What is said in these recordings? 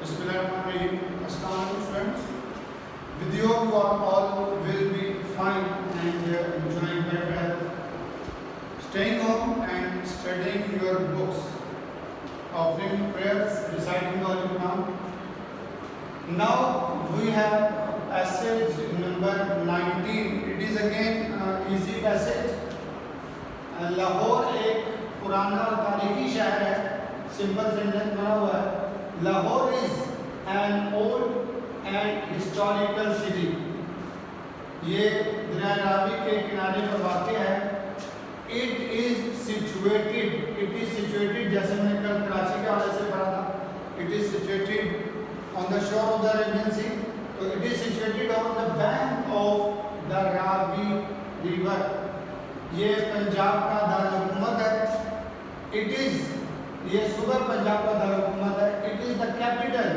Bismillahirrahmanirrahim. Assalamualaikum friends. With you are all will be fine and enjoying their health, staying home and studying your books, offering prayers, reciting the Holy Quran. Now we have passage number 19. It is again easy passage. Lahore एक पुराना और तारीखी शहर है. Simple sentence बना हुआ है. Lahore is an old and historical city. ये दरिया रावी के किनारे पर वाक़ है. इट इज सिचुएटेड जैसे मैंने कल कराची के हवाले से पढ़ा था. It is situated on the shore of the Arabian Sea. तो it is situated on the bank of the Ravi river. ये पंजाब का दारुल-ए-हुकूमत है. इट इज ये सूबा पंजाब का दारुल-ए-हुकूमत है. It is the capital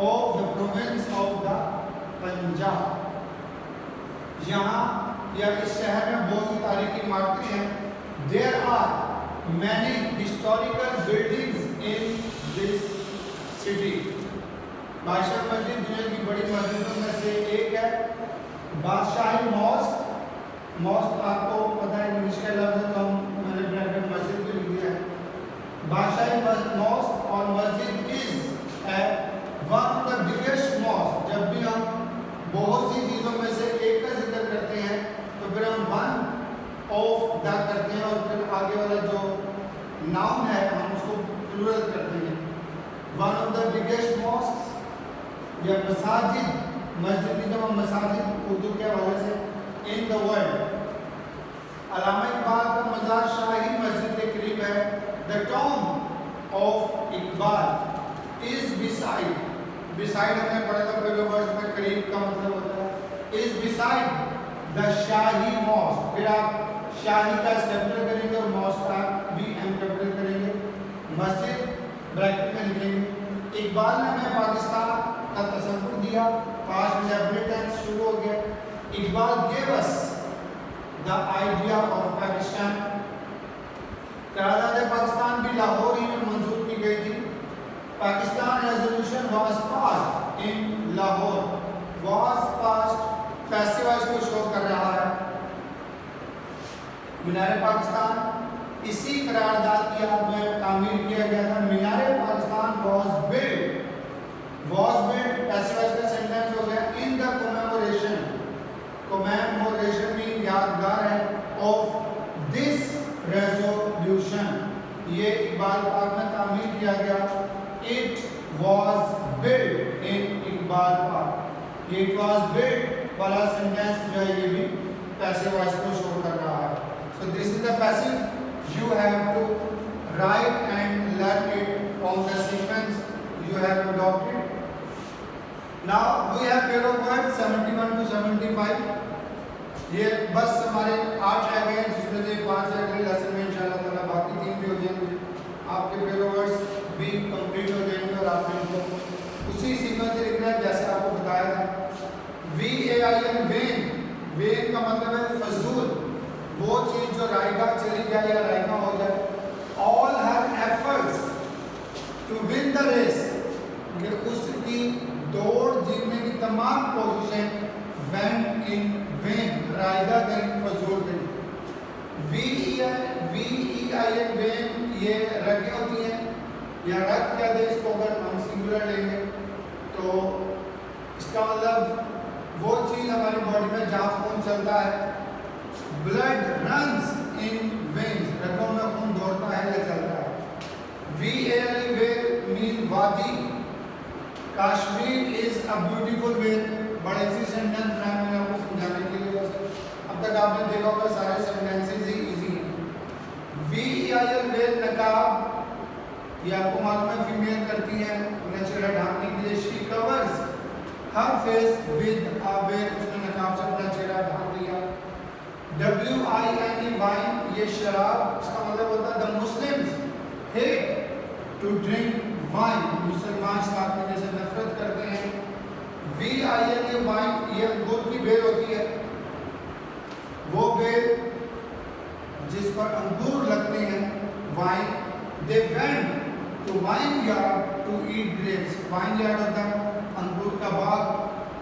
of the province of the Punjab. यहाँ या इस शहर में बहुत सी तारीखी इमारतें हैं. There are many historical buildings in this city. Badshah Masjid दुनिया की बड़ी मस्जिदों में से एक है. बादशाही मॉस्क. मॉस्क आपको पता है इंग्लिश का लफ्ज़ है, तो मैंने ब्रैकेट मस्जिद भी लिख दिया है. बादशाही मॉस्क और masjid is one of the biggest mosque. जब भी हम बहुत सी चीज़ों में से एक का जिक्र करते हैं तो फिर हम वन ऑफ द करते हैं और फिर आगे वाला जो नाउन है हम उसको प्लूरल करते हैं. One of the biggest mosque या मसाजिद. मस्जिद की जब हम मसाजिद उर्दू के हवाले से इन द वर्ल्ड. अल्लामा इकबाल का मज़ार शाही मस्जिद के करीब है. The Tom of Iqbal is beside. Beside हमने पढ़ा था पहले वर्ष में. करीब का मतलब होता है is beside the Shahi mosque. फिर आप शाही का कैपिटल करेंगे और मॉस्क का भी एम कैपिटल करेंगे. मस्जिद ब्रैकेट में लिखेंगे. इकबाल ने हमें पाकिस्तान का तसव्वुर दिया. पास्ट इंडेफिनिट टेंस शुरू हो गया. Iqbal gave us the idea of Pakistan. करारदाद Pakistan भी लाहौर ही में मंजूर की गई थी. Pakistan resolution was passed in Lahore. was passed passive voice को शो कर रहा है. मीनार पाकिस्तान इसी करारदाद की याद में तामीर किया गया था. Minar Pakistan was built passive voice का सेंटेंस हो गया in the commemoration में यादगार है ऑफ दिस रेजोल्यूशन. ये इकबाल पार्क में तामीर किया गया. It was built in Iqbal park. ये इट वाज बिल्ट वाला सेंटेंस जो है ये भी पैसिव वॉइस को शो कर रहा है. So this is the passive. You have to write and learn it from the sequence you have adopted. Now we have pair of words 71 to 75. ये बस हमारे 8 रह गए जिसमें से 5 अगले लेसन में इंशाल्लाह ताला बाकी 3 भी हो जाएंगे. आपके पेयर ऑफ वर्ड्स भी कंप्लीट हो जाएंगे और आपने इनको उसी सीक्वेंस से लिखना है जैसे आपको बताया था. VAIN when. वेन का मतलब है फजूल. वो चीज़ जो रायगा चली जाए या रायगा हो जाए. All her efforts to win the race. उसकी दौड़ जीतने की तमाम कोशिशें वेंट इन वेन. रायगा गई, फजूल गई. VEIN वेन ये रगें होती हैं या रग कहते हैं इसको. अगर हम सिंगुलर लेंगे तो इसका मतलब वो चीज़ हमारी बॉडी में जहाँ खून चलता है. Blood runs in veins. रगों में खून दौड़ता है या चलता है. VALE वेल मीन वादी. Kashmir is a beautiful well. बड़े सी सेंटेंस बनाया मैंने आपको समझाने के लिए. वैसे अब तक आपने देखा होगा सारे सेंटेंसेस ही इजी हैं. VEIL वेल नकाब. ये आपको मालूम है फीमेल करती हैं उन्हें चेहरा ढांकने के लिए. She covers her face with a well. उसने नकाब से अपना चेहरा ढांक लिया. WINE वाइन ये शराब. इसका मतलब होता है the Muslims hate to drink wine. मुसलमान शराब पीने से नफरत करते हैं. VINE वाइन ये अंगूर की बेल होती है. वो बेल जिस पर अंगूर लगते हैं. Wine. They went to wine yard to eat grapes. Vineyard होता है अंगूर का बाग,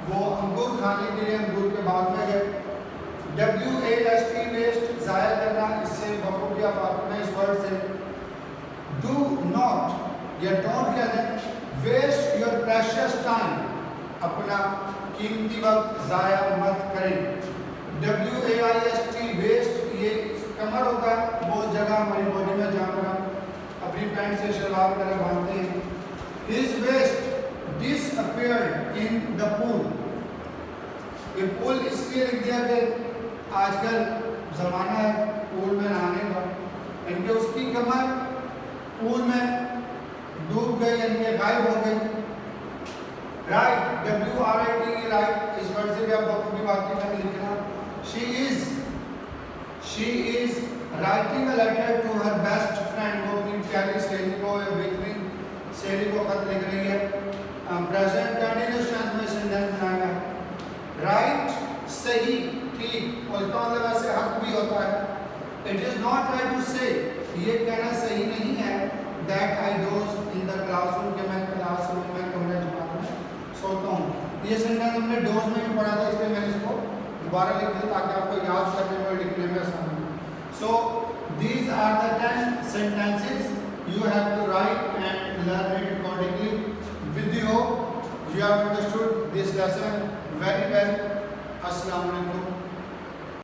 वो अंगूर खाने के लिए अंगूर के बाग में गए. WAST वेस्ट ज़ाया करना, इससे बखूबी आप आपने इस वर्ड से do not या don't क्या है, waste your precious time, अपना कीमती वक्त ज़ाया मत करें. WAIST वेस्ट, ये कमर होता है वो जगह हमारी बॉडी में जहाँ पर हम अपनी पैंट से शलवार वगैरह बांधते हैं. His waist disappeared in the pool. ये पूल इसलिए लिख दिया कि आजकल ज़माना है पूल में नहाने का, इनके उसकी कमर पूल में डूब गई, इनके गायब हो गई. राइट, WRIT राइट, इस वर्ड से भी आप बखूबी बाकी में लिखना. She is writing a letter to her best friend. वो अपनी प्यारी सहेली को या बेहतरीन सहेली को खत लिख रही है. प्रेजेंट कंटिन्यूअस टेंस में सेंटेंस बनाना है. राइट सही ठीक, और इसका मतलब ऐसे हक भी होता है. It is not right to say, ये कहना सही नहीं है that I doze in the classroom, के मैं क्लासरूम में कमरे जमात में सोता हूँ. ये सेंटेंस हमने डोज में भी पढ़ा था, इसलिए मैंने इसको दोबारा लिख दिया ताकि आपको याद करने में और लिखने में आसानी हो. So these are the 10 sentences you have to write and learn it accordingly. With you hope you have understood this lesson very well. Assalamu alaikum.